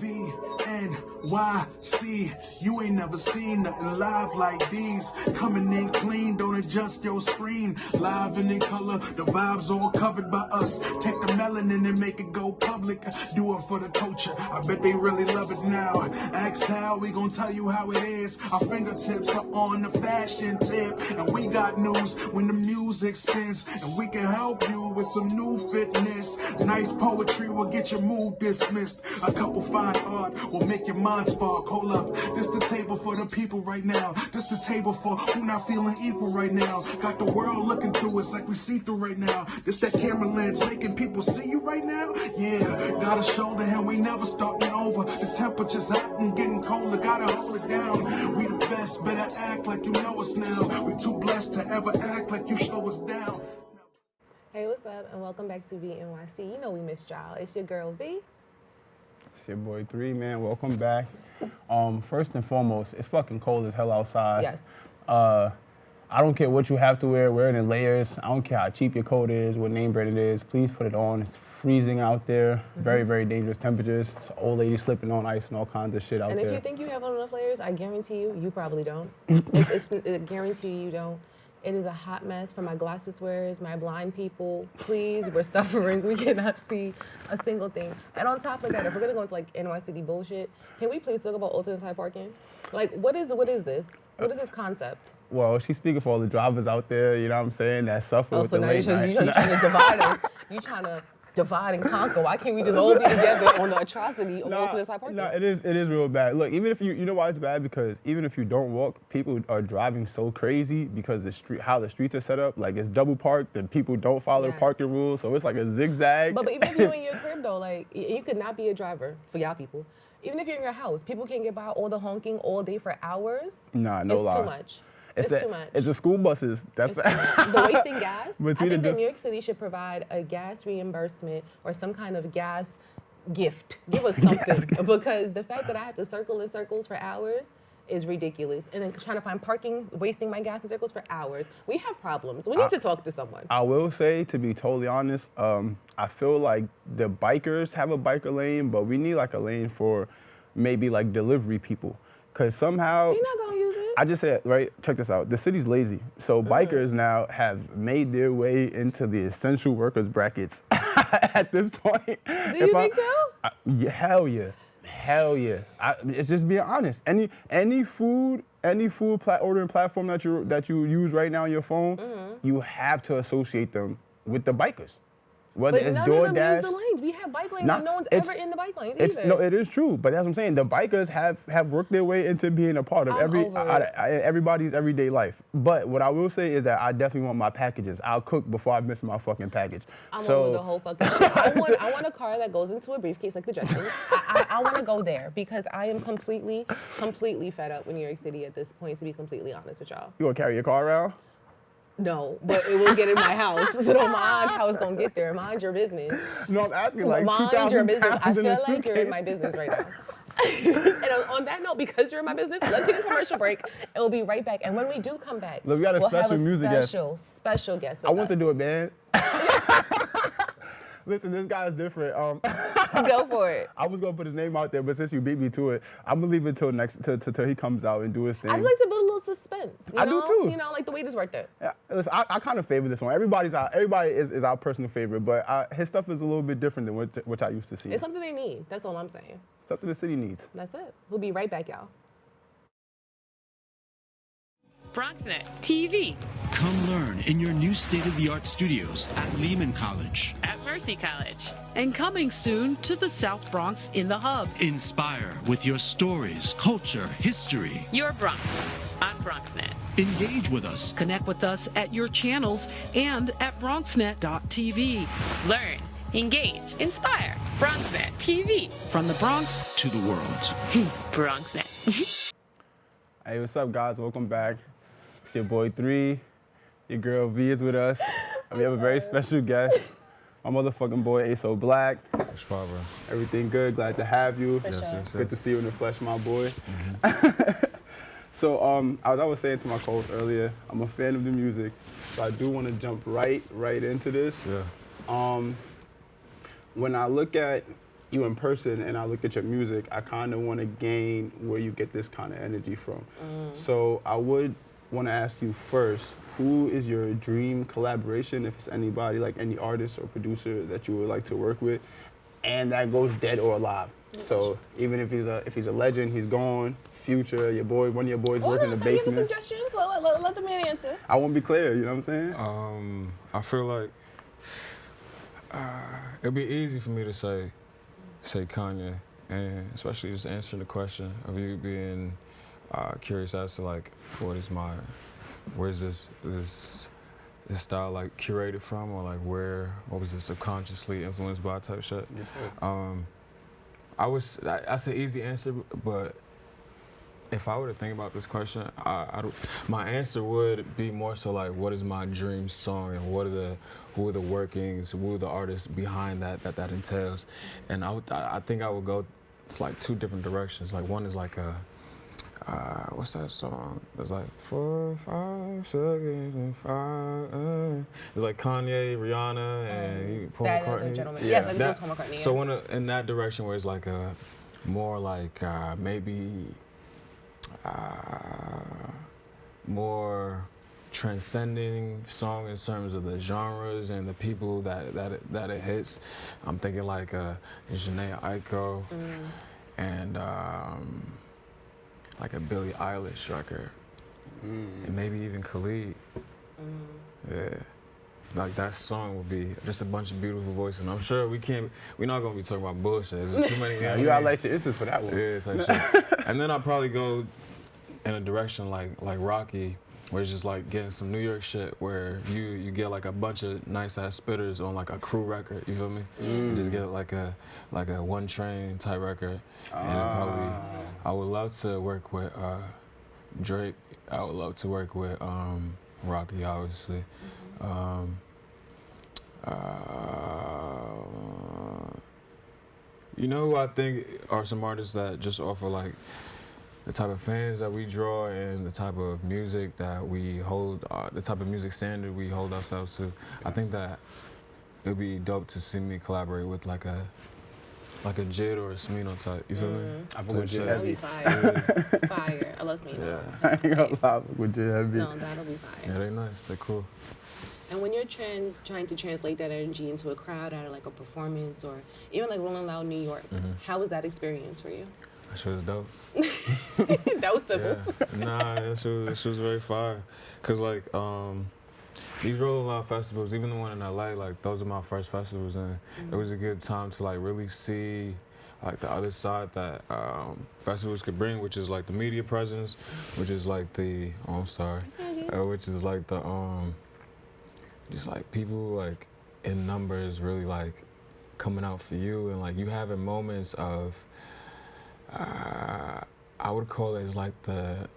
VNYC, you ain't never seen nothing live like these. Coming in clean, don't adjust your screen. Live and in color, the vibes all covered by us. Take the melanin and make it go public. Do it for the culture, I bet they really love it now. Ask how, we gon' tell you how it is. Our fingertips are on the fashion tip, and we got news when the music spins, and we can help you with some new fitness. Nice poetry will get your mood dismissed. A couple fine art will make your mind spark. Hold up, this the table for the people right now. This the table for who not feeling equal right now. Got the world looking through us like we see through right now. This that camera lens making people see you right now. Yeah, got a shoulder and we never starting over. The temperature's hot and getting colder, gotta hold it down. We the best, better act like you know us now. We too blessed to ever act like you show us down. Hey, what's up, and welcome back to VNYC. You know we missed y'all. It's your girl V. It's your boy 3, man. Welcome back. First and foremost, it's fucking cold as hell outside. Yes. I don't care what you have to wear it in layers. I don't care how cheap your coat is, what name brand it is. Please put it on. It's freezing out there. Mm-hmm. Very, very dangerous temperatures. It's an old lady slipping on ice and all kinds of shit out there. And if you think you have enough layers, I guarantee you probably don't. I guarantee you don't. It is a hot mess for my glasses wearers, my blind people. Please, we're suffering. We cannot see a single thing. And on top of that, if we're gonna go into like NYC bullshit, can we please talk about alternate side parking? Like, what is this? What is this concept? Well, she's speaking for all the drivers out there, you know what I'm saying, that suffer with so the now late night. you're trying to divide us. You're trying to divide and conquer. Why can't we just all be together on the atrocity of alternate side parking? No, it is real bad. Look, even if you know why it's bad? Because even if you don't walk, people are driving so crazy because how the streets are set up. Like, it's double parked and people don't follow the parking rules, so it's like a zigzag. But even if you're in your crib though, like, you could not be a driver for y'all people. Even if you're in your house, people can get by all the honking all day for hours. Nah, no lie. It's too much. It's too much. It's the school buses. That's the wasting gas. I think that New York City should provide a gas reimbursement or some kind of gas gift. Give us something. Because the fact that I have to circle in circles for hours is ridiculous. And then trying to find parking, wasting my gas in circles for hours. We have problems. We need to talk to someone. I will say, to be totally honest, I feel like the bikers have a biker lane, but we need like a lane for maybe like delivery people. Because somehow... You're not going to use it. I just said, right, check this out. The city's lazy. So bikers now have made their way into the essential workers brackets at this point. Do you think so? Yeah, hell yeah. Hell yeah. It's just being honest. Any food ordering platform that you use right now on your phone, you have to associate them with the bikers. Whether but it's none DoorDash. of them use the lanes. We have bike lanes and no one's ever in the bike lanes either. No, it is true, but that's what I'm saying. The bikers have worked their way into being a part of everybody's everyday life. But what I will say is that I definitely want my packages. I'll cook before I miss my fucking package. I'm over the whole fucking shit. I want a car that goes into a briefcase like the Jetsons. I want to go there because I am completely fed up with New York City at this point, to be completely honest with y'all. You gonna carry your car around? No, but it will get in my house. So don't mind how it's gonna get there. Mind your business. No, I'm asking like mind your business. I feel like suitcase. you're in my business right now. And on that note, because you're in my business, let's take a commercial break and we'll be right back. And when we do come back, look, we got a special music guest. Special guest with I want to do it, man. Listen, this guy's different. Go for it. I was gonna put his name out there, but since you beat me to it, I'm gonna leave it till he comes out and do his thing. I just like to build a little suspense. I do too. You know, like the way this worked out. Yeah, listen, I kind of favor this one. Everybody is our personal favorite, but his stuff is a little bit different than what I used to see. It's something they need. That's all I'm saying. Something the city needs. That's it. We'll be right back, y'all. BronxNet TV. Come learn in your new state-of-the-art studios at Lehman College. At Mercy College. And coming soon to the South Bronx in the Hub. Inspire with your stories, culture, history. Your Bronx on BronxNet. Engage with us. Connect with us at your channels and at BronxNet.tv. Learn, engage, inspire. BronxNet TV. From the Bronx to the world. BronxNet. Hey, what's up, guys? Welcome back. It's your boy 3. Your girl V is with us. And we have a very special guest. My motherfucking boy Asoh Black. That's fine, bro. Everything good? Glad to have you. Yes. Good to see you in the flesh, my boy. So as I was saying to my co-host earlier, I'm a fan of the music, so I do want to jump right into this. Yeah. When I look at you in person and I look at your music, I kind of want to gain where you get this kind of energy from. So I would want to ask you first, who is your dream collaboration, if it's anybody, like any artist or producer that you would like to work with, and that goes dead or alive. So even if he's a legend, he's gone. Future, your boy, one of your boys working in the basement. Give a suggestion, so let the man answer. I won't be clear, you know what I'm saying? I feel like it'd be easy for me to say Kanye, and especially just answering the question of you being curious as to like where's this style like curated from, or like what was it subconsciously influenced by type shit. That's an easy answer, but if I were to think about this question, my answer would be more so like, what is my dream song, and who are the workings, who are the artists behind that entails, and I think I would go, it's like two different directions. Like one is like what's that song? It's like 4, 5 seconds and 5. It's like Kanye, Rihanna, and Paul McCartney. Gentleman. Yes, I think it's Paul McCartney. Yeah. So in that direction where it's like more like maybe more transcending song in terms of the genres and the people that it hits. I'm thinking like Janae Aiko and like a Billie Eilish record, and maybe even Khalid. Yeah, like that song would be just a bunch of beautiful voices, and I'm sure we're not gonna be talking about bullshit. There's too many. Yeah, you gotta let your instance for that one. Yeah, type shit. And then I'll probably go in a direction like Rocky, where it's just like getting some New York shit, where you get like a bunch of nice ass spitters on like a crew record. You feel me? You just get like a one train type record, and probably I would love to work with Drake. I would love to work with Rocky, obviously. You know who I think are some artists that just offer like the type of fans that we draw and the type of music that we hold, the type of music standard we hold ourselves to. I think that it'd be dope to see me collaborate with like a Jid or a Smino type. You feel me? I put Jid That'll be fire. Fire. I love Smino. Yeah. I ain't gonna lie with Jid heavy. No, that'll be fire. Yeah, they're nice. They're cool. And when you're trying to translate that energy into a crowd at like a performance, or even like Rolling Loud New York, how was that experience for you? That shit was dope. That was simple. Yeah. Nah, that shit was very fire. Cause like these Rolling Loud festivals, even the one in LA, like those are my first festivals, and it was a good time to like really see like the other side that festivals could bring, which is like the media presence, which is like the which is like the just like people like in numbers really like coming out for you, and like you having moments of I would call it as like the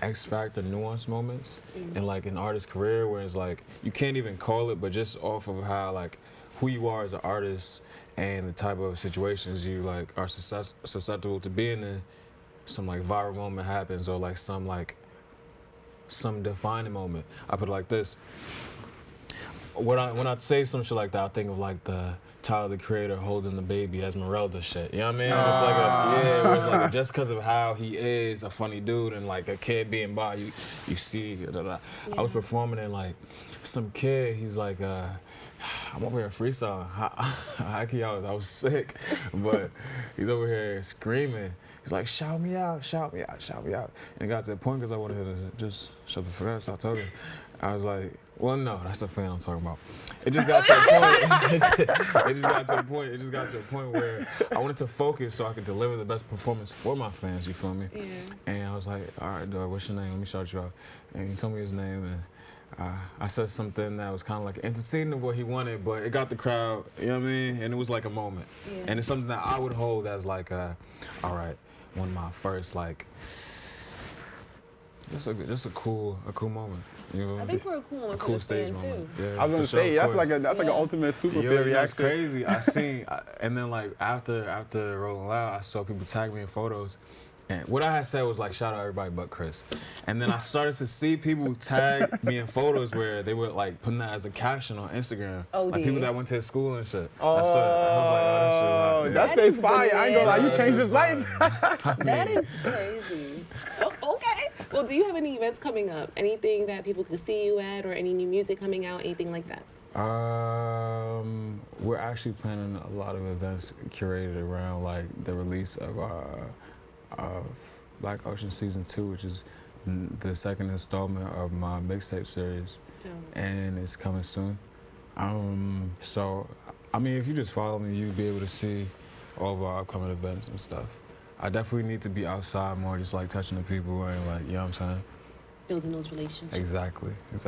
X factor nuance moments in like an artist's career, where it's like you can't even call it, but just off of how like who you are as an artist and the type of situations you like are susceptible to being in, some like viral moment happens, or like some defining moment. I put it like this. When I say some shit like that, I think of like the Tyler the Creator holding the baby Esmeralda shit. You know what I mean? It's like where it's like just because of how he is a funny dude and like a kid being by you see. I was performing and like some kid, he's like, I'm over here freestyling. I was sick, but he's over here screaming. He's like, shout me out, shout me out, shout me out. And it got to the point because I wanted him to just shut the fuck up, stop talking. I was like, well, no, that's the fan I'm talking about. It just got to a point where I wanted to focus so I could deliver the best performance for my fans, you feel me? Yeah. And I was like, all right, dog, what's your name? Let me shout you out. And he told me his name, and I said something that was kind of like antecedent of what he wanted, but it got the crowd, you know what I mean? And it was like a moment. Yeah. And it's something that I would hold as like, all right, one of my first, like, just a cool moment. You know, I think for a cool moment, a cool stage moment. Too. Yeah, I was gonna say that's like an ultimate super fan reaction. That's crazy. And then like after Rolling Loud, I saw people tag me in photos, And what I had said was like, shout out everybody but Chris. And then I started to see people tag me in photos where they were like putting that as a caption on Instagram. Oh, like people that went to school and shit. I Oh, was like, oh, that shit hot. that's That been is fire. I ain't gonna lie, you bananas. changed his life. That is crazy. Okay. Well, do you have any events coming up? Anything that people could see you at, or any new music coming out? Anything like that? We're actually planning a lot of events curated around like the release of Black Ocean Season 2, which is the second installment of my mixtape series. Dope. And it's coming soon. So, I mean, if you just follow me, you'll be able to see all of our upcoming events and stuff. I definitely need to be outside more, just like touching the people and like, you know what I'm saying? Building those relationships. Exactly. And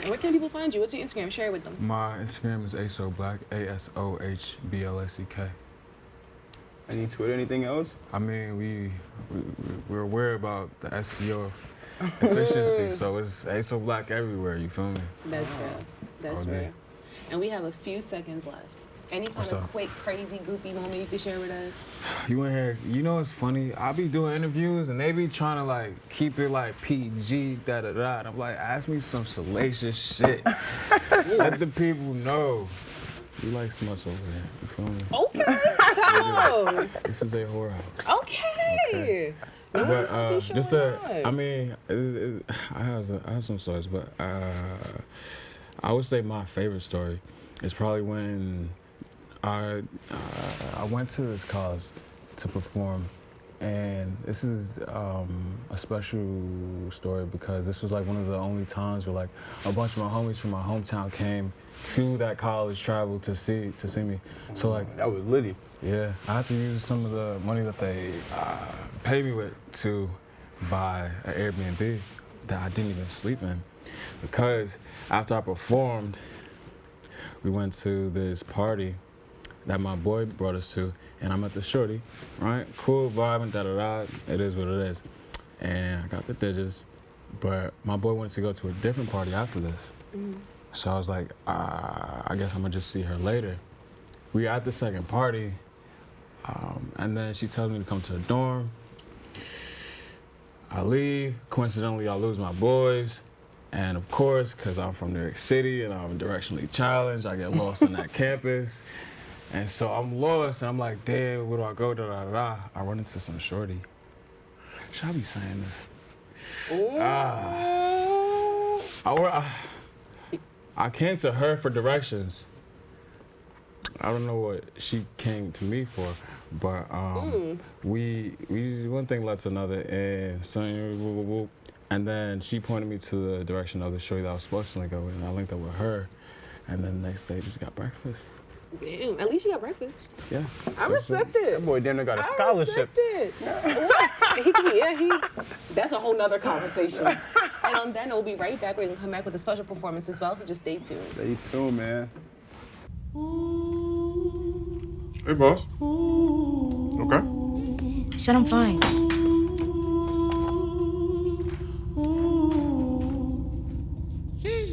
where can people find you? What's your Instagram? Share it with them. My Instagram is Asoh Black, ASOHBLACK. Any Twitter, anything else? I mean, we're aware about the SEO efficiency, so it's Asoh Black everywhere. You feel me? That's real. That's real. And we have a few seconds left. Any kind of quick, crazy, goopy moment you can share with us? You in here? You know what's funny? I be doing interviews and they be trying to like keep it like PG, da da da. And I'm like, ask me some salacious shit. Let the people know. You like smuts over here. You feel me? Okay, so. This is a whorehouse. Okay. But just I mean, I have some stories, but I would say my favorite story is probably when I went to this college to perform, and this is a special story because this was like one of the only times where like a bunch of my homies from my hometown came to that college, traveled to see me. So like That was litty. yeah, I had to use some of the money that they paid me with to buy an Airbnb that I didn't even sleep in, because after I performed, we went to this party that my boy brought us to, and I met the shorty, right? Cool vibing, da-da-da, it is what it is. And I got the digits, but my boy wanted to go to a different party after this. So I was like, I guess I'm gonna just see her later. We were at the second party, and then she tells me to come to her dorm. I leave, coincidentally I lose my boys. And of course, because I'm from New York City and I'm directionally challenged, I get lost on that campus. And so I'm lost, and I'm like, damn, where do I go? Da, da, da. I run into some shorty. Should I be saying this? I came to her for directions. I don't know what she came to me for, but we one thing led to another, and then she pointed me to the direction of the shorty that I was supposed to go with, and I linked up with her, and then the next day just got breakfast. Damn, at least you got breakfast. Yeah. I respect it. That boy damn near got a I scholarship. respect it. That's a whole nother conversation. And on that note, we'll be right back. We're going to come back with a special performance as well, so just stay tuned. Stay tuned, man. Hey, boss. Okay. I said I'm fine.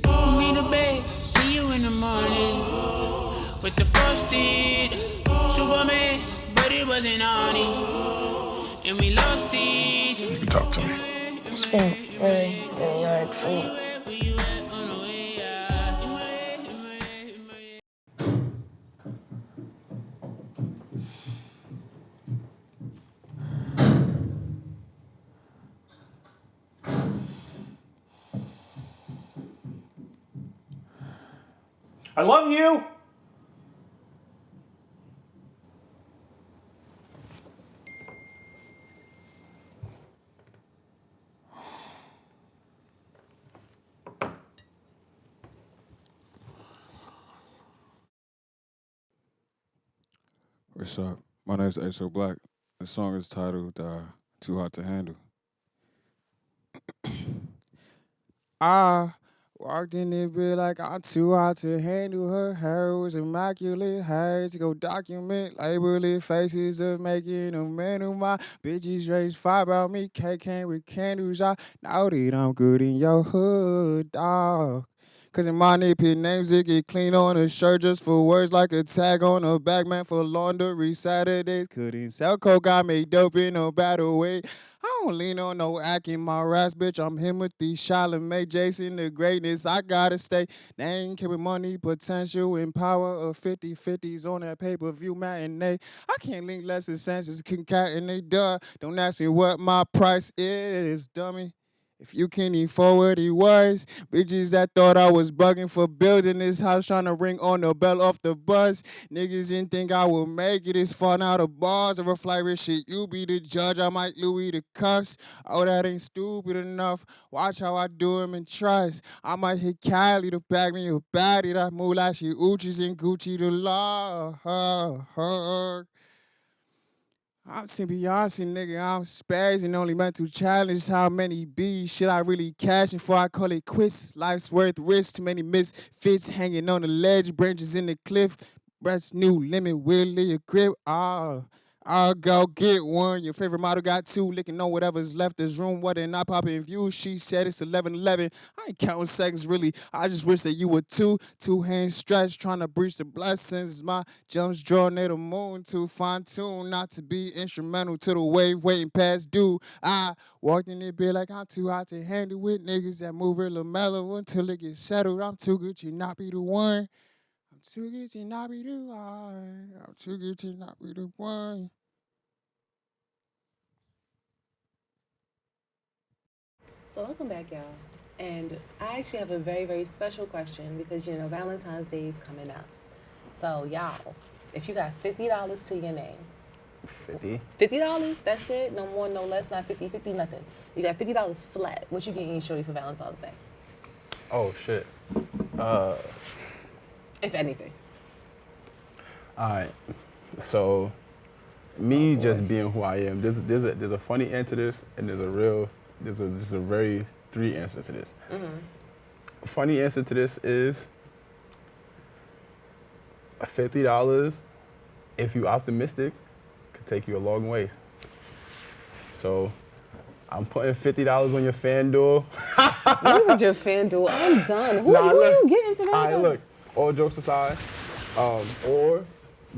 Put me to bed, see you in the morning. With the frosted Superman, but it wasn't on it. And we lost it. You can talk to me. It's been really hard for me. I love you. What's up? My name is Asoh Black. The song is titled Too Hot to Handle. I walked in there bed like I'm too hot to handle. Her hair was immaculate. Had to go document, label it, faces of making a man of my bitches raised fire about me. Cake came with candles. I know that I'm good in your hood, dog. Cause in my name, names it get clean on a shirt just for words like a tag on a bag, man, for laundry Saturdays. Couldn't sell coke, I made dope in a better way. I don't lean on no acting, my raps, bitch. I'm Timothy, Charlamagne, Jason, the greatness. I gotta stay. They ain't keeping money, potential, and power of 50-50s on that pay-per-view matinee. I can't link lessons, senses, concatenate, duh. Don't ask me what my price is, dummy. If you can't even forward he was, bitches that thought I was bugging for building this house, trying to ring on the bell off the bus. Niggas didn't think I would make it. It's fun out of bars or a flight rich shit. You be the judge, I might Louis the cuss. Oh, that ain't stupid enough. Watch how I do him and trust. I might hit Kylie to bag me a baddie that move like she Uchis and Gucci the law. I'm seeing Beyonce, nigga. I'm spazzing, only meant to challenge how many B's should I really cash before I call it quits. Life's worth risk, too many misfits hanging on the ledge, branches in the cliff. Breath's new limit, will your grip? I'll go get one. Your favorite model got two, licking on whatever's left. There's room, what and not popping views. She said it's 11:11. I ain't counting seconds, really. I just wish that you were two hands stretched, trying to breach the blessings. My jumps draw near the moon to fine tune, not to be instrumental to the wave waiting past due. I walked in it, be like I'm too hot to handle with niggas that move real mellow until it gets settled. I'm too good to not be the one. I'm too good to not be the one. I'm too good to not be the one. So welcome back, y'all. And I actually have a very, very special question because, you know, Valentine's Day is coming up. So, y'all, if you got $50 to your name. 50? $50? That's it? No more, no less, not 50, 50, nothing. You got $50 flat. What you getting shorty for Valentine's Day? Oh, shit. If anything. All right. So, me just being who I am, there's a funny answer to this, and there's a very three answer to this. Mm-hmm. Funny answer to this is $50, if you optimistic, could take you a long way. So I'm putting $50 on your FanDuel. What is your FanDuel? I'm done. Who are you getting for Valentine's? All right, look, all jokes aside, or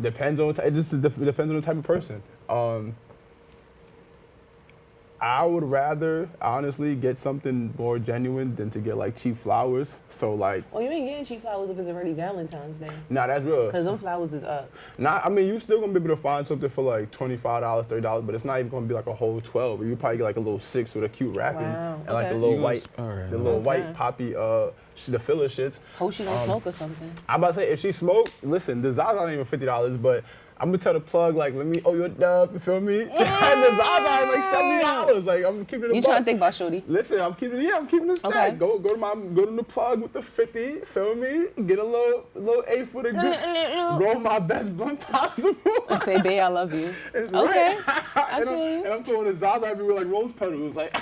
depends on it just depends on the type of person. I would rather honestly get something more genuine than to get like cheap flowers. So like. Well, you ain't getting cheap flowers if it's already Valentine's Day. Nah, that's real. Because them flowers is up. Nah, I mean you still gonna be able to find something for like $25, $30, but it's not even gonna be like a whole 12. You probably get like a little 6 with a cute wrapping and like the little white, white poppy, the filler shits. Hope she don't smoke or something. I'm about to say if she smoke, listen, the Zaza ain't even $50, but. I'm gonna tell the plug, like, let me owe you a dub, you feel me? And the Zaza is like $70. Like, I'm keeping it. You trying to think about shorty? Listen, I'm keeping it stacked. Okay. Go to the plug with the 50, feel me? Get a little eighth with a good, roll my best blunt possible. And say, babe, I love you. It's okay. And I'm throwing the Zaza everywhere like rose petals, like.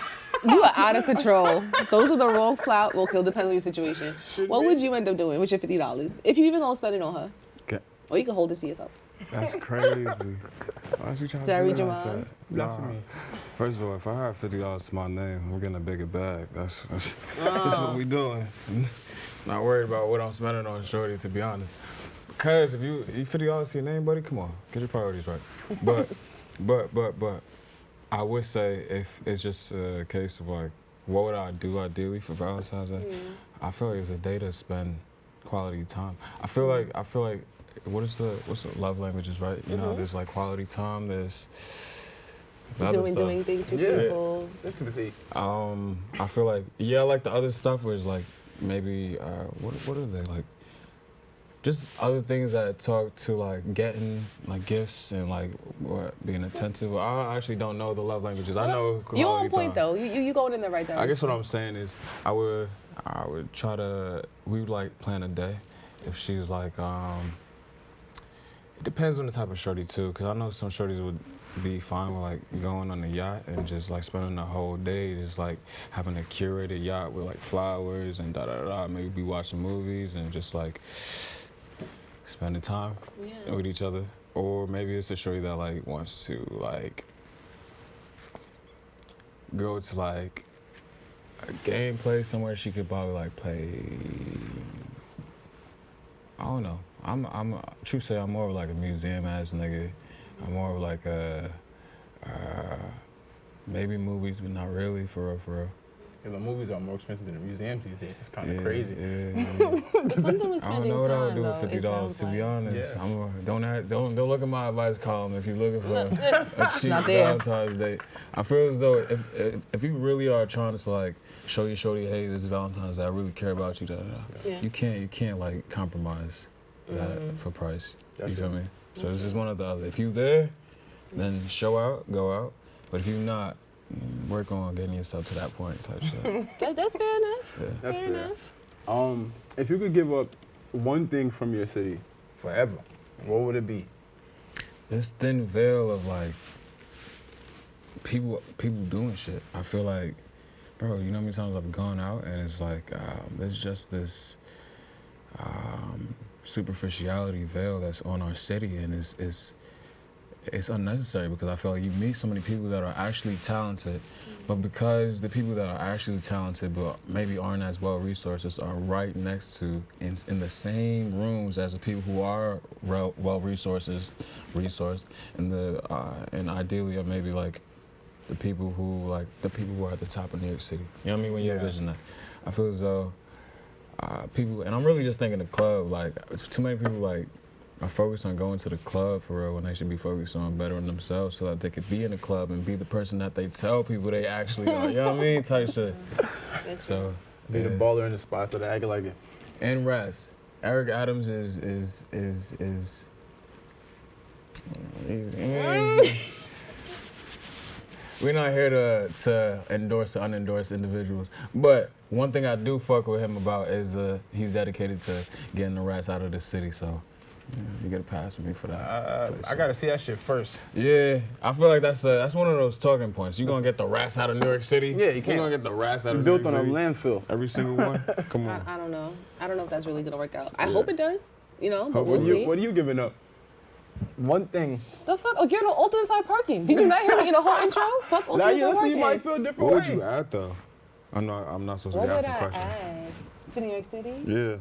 You are out of control. Those are the wrong clout. Well, depends on your situation. What would you end up doing with your $50? If you even gonna spend it on her? Okay. Or you can hold it to yourself. That's crazy. Why is she trying to do your like mom? that? Nah. First of all, if I had $50 to my name, I'm getting a bigger bag. That's what we doing. Not worried about what I'm spending on shorty, to be honest. Because if you $50 to your name, buddy, come on, get your priorities right. But I would say if it's just a case of like, what would I do ideally for Valentine's Day? Mm. I feel like it's a day to spend quality time. I feel like what's the love languages, right? You know, there's like quality time, there's doing things for people. Intimacy. I feel like like the other stuff was like maybe what are they like? Just other things that talk to like getting like gifts and like being attentive. I actually don't know the love languages. I know quality you on point time. though. You going in the right direction. I guess what I'm saying is I would try to we would like plan a day if she's like it depends on the type of shorty too, because I know some shorties would be fine with like going on the yacht and just like spending the whole day just like having a curated yacht with like flowers and maybe be watching movies and just like spending time with each other. Or maybe it's a shorty that like wants to like go to like a game place somewhere she could probably like play don't know. True say, I'm more of like a museum ass nigga. I'm more of like a maybe movies, but not really, for real, for real. Yeah, the movies are more expensive than the museums these days. It's kind of crazy. But something with I don't spending know what I would time, do though, with it $50. sounds To be like. honest, Yeah. don't look at my advice column if you're looking for a cheap not there. Valentine's Day. I feel as though if you really are trying to like show your shorty, hey, this is Valentine's Day, I really care about you. Yeah. You can't like compromise that for price. That's you feel true. me? So it's just one or the other. If you there, then show out, go out. But if you're not, work on getting yourself to that point type shit. That's fair enough. Yeah. That's Fair fair. enough. If you could give up one thing from your city forever, what would it be? This thin veil of like people doing shit. I feel like, bro, you know how many times I've gone out and it's like there's just this superficiality veil that's on our city, and it's unnecessary because I feel like you meet so many people that are actually talented, but because the people that are actually talented but maybe aren't as well resourced are right next to in the same rooms as the people who are well resourced, and ideally are maybe like the people who are at the top of New York City. You know what I mean? When you envision that, I feel as though people, and I'm really just thinking the club. Like, it's too many people like are focused on going to the club for real when they should be focused on bettering themselves so that they could be in the club and be the person that they tell people they actually are. You know what I mean? Type shit. So Be the baller in the spot so they act like it. And rest. Eric Adams is we're not here to endorse the unendorsed individuals, but one thing I do fuck with him about is he's dedicated to getting the rats out of the city, so you get a pass with me for that. I gotta see that shit first. Yeah, I feel like that's one of those talking points. You gonna get the rats out of New York City? Yeah, you can't. You gonna get the rats out of Built New York on a City? landfill. Every single one? Come on. I don't know. I don't know if that's really gonna work out. I hope it does, but What we'll see. are you giving up? One thing. The fuck? Oh, you're on alternate side parking. Did you not hear me in the whole intro? Fuck alternate side So parking. you might feel a different What way. would you add though? I'm not supposed to What be would asking I questions. add to New York City? Yeah.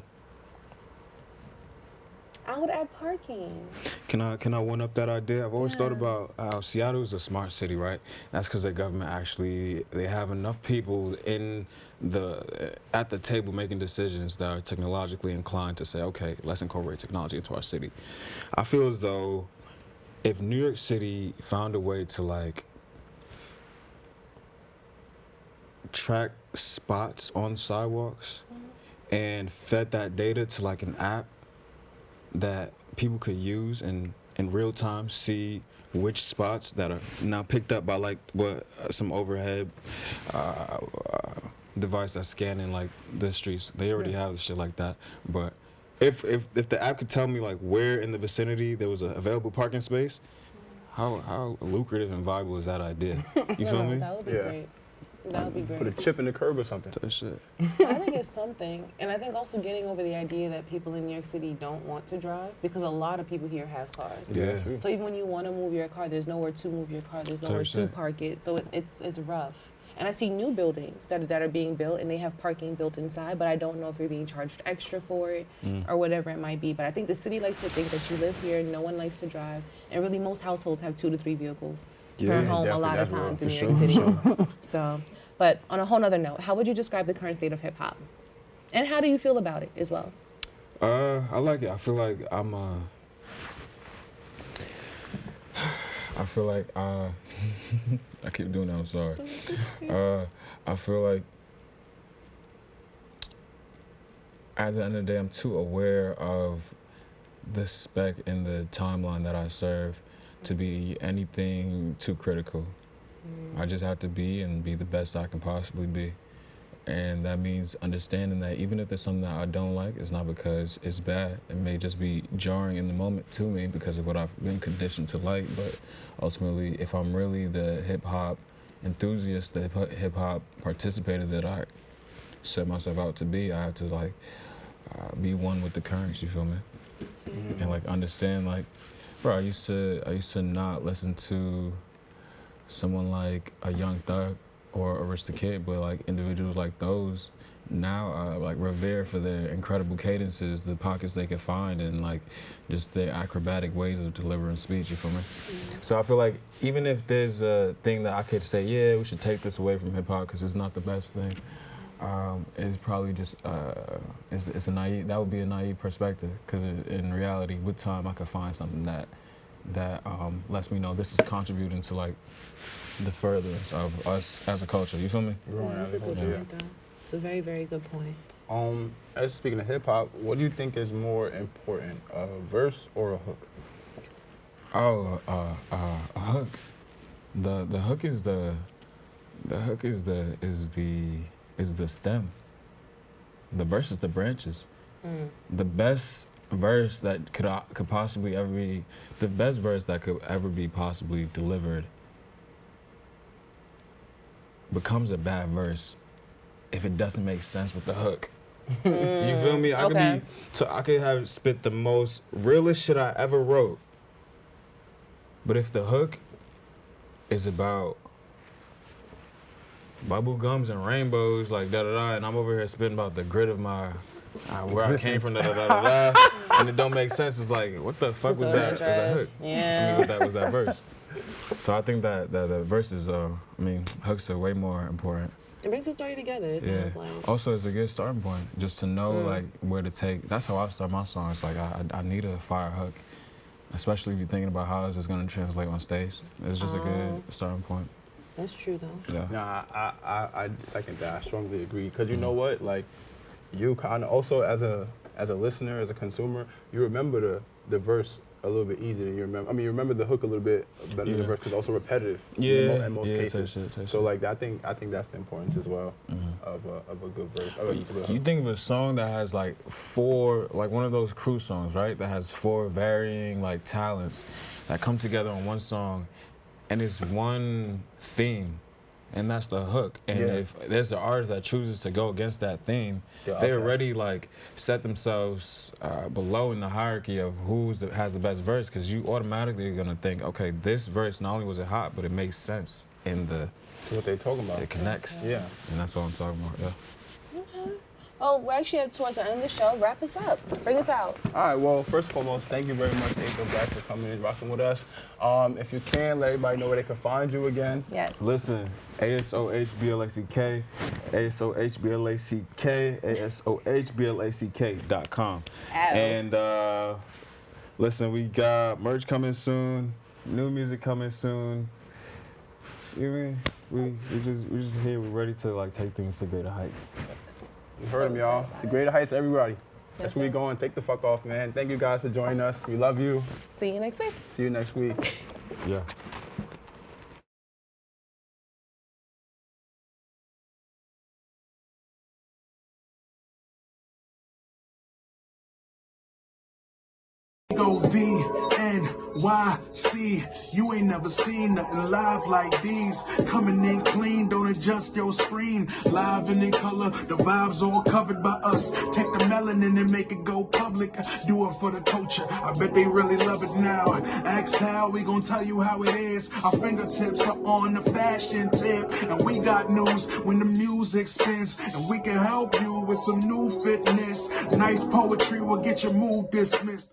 I would add parking. Can I one up that idea? I've always thought about how Seattle is a smart city, right? That's because their government they have enough people at the table making decisions that are technologically inclined to say, okay, let's incorporate technology into our city. I feel as though if New York City found a way to like track spots on sidewalks and fed that data to like an app that people could use and in real time see which spots that are now picked up by like some overhead device that's scanning like the streets. They already have shit like that, but if the app could tell me like where in the vicinity there was an available parking space, how lucrative and viable is that idea? You feel me? That would be great. That would be great. Put a chip in the curb or something. That shit. I think it's something. And I think also getting over the idea that people in New York City don't want to drive, because a lot of people here have cars. Yeah. So even when you want to move your car, there's nowhere to move your car. There's nowhere to park it. So it's rough. And I see new buildings that are being built and they have parking built inside, but I don't know if you're being charged extra for it or whatever it might be. But I think the city likes to think that you live here, no one likes to drive. And really most households have 2 to 3 vehicles per home a lot of times in New York City. So, but on a whole nother note, how would you describe the current state of hip hop? And how do you feel about it as well? I like it. I feel like I keep doing that, I'm sorry. I feel like at the end of the day, I'm too aware of the spec and the timeline that I serve to be anything too critical. I just have to be the best I can possibly be. And that means understanding that even if there's something that I don't like, it's not because it's bad. It may just be jarring in the moment to me because of what I've been conditioned to like. But ultimately, if I'm really the hip hop enthusiast, the hip hop participator that I set myself out to be, I have to like be one with the currents. You feel me? And like understand, like, bro, I used to not listen to someone like a Young Thug or Rich the Kid, but like individuals like those now like revered for their incredible cadences, the pockets they can find, and like just their acrobatic ways of delivering speech. You feel me? So I feel like even if there's a thing that I could say, yeah, we should take this away from hip hop because it's not the best thing. It's probably just it's a naive. That would be a naive perspective because in reality, with time, I could find something that lets me know this is contributing to like the furtherance of us as a culture. You feel me? That's a good point, though. It's a very, very good point. As speaking of hip hop, what do you think is more important, a verse or a hook? Oh, a hook. The hook is the stem. The verse is the branches. The best verse that could possibly ever be, the best verse that could ever be possibly delivered becomes a bad verse if it doesn't make sense with the hook. You feel me? I could have spit the most realest shit I ever wrote, but if the hook is about bubble gums and rainbows, like da-da-da, and I'm over here spitting about the grit of my, where I came from, da-da-da-da-da, and it don't make sense, it's like, what the fuck was that as a hook? Yeah. I mean, that was that verse. So I think that the verses, hooks are way more important. It brings the story together, it sounds like. Also, it's a good starting point, just to know like where to take. That's how I start my songs. Like I need a fire hook, especially if you're thinking about how is this gonna translate on stage. It's just a good starting point. That's true, though. Yeah. Nah, I second that. I strongly agree. Cause you know what, like, you kind of also as a listener, as a consumer, you remember the verse a little bit easier than you remember. I mean, you remember the hook a little bit better than the verse, because it's also repetitive. In most cases. So like, I think that's the importance as well of a good verse. You think of a song that has like four, like one of those crew songs, right? That has four varying like talents that come together on one song, and it's one theme, and that's the hook. And if there's an artist that chooses to go against that theme, they already like set themselves below in the hierarchy of has the best verse, because you automatically are gonna think, okay, this verse not only was it hot, but it makes sense in the what they're talking about. It connects. Yeah. And that's what I'm talking about. Yeah. Okay. Oh, we're actually towards the end of the show. Wrap us up. Bring us out. All right, well, first and foremost, thank you very much, Asoh Black, for coming and rocking with us. If you can, let everybody know where they can find you again. Yes. Listen, ASOHBLACK, ASOHBLACK, ASOHBLACK.com. And listen, we got merch coming soon, new music coming soon. You know what I mean? We just here, we're ready to like take things to greater heights. You heard him, y'all. To greater heights, everybody. That's where we're going. Take the fuck off, man. Thank you guys for joining us. We love you. See you next week. See you next week. Yeah. Go VNYC, you ain't never seen nothing live like these. Coming in clean, don't adjust your screen. Live and in color, the vibes all covered by us. Take the melanin and make it go public. Do it for the culture, I bet they really love it now. Ask how, we gon' tell you how it is. Our fingertips are on the fashion tip, and we got news when the music spins. And we can help you with some new fitness. Nice poetry will get your mood dismissed.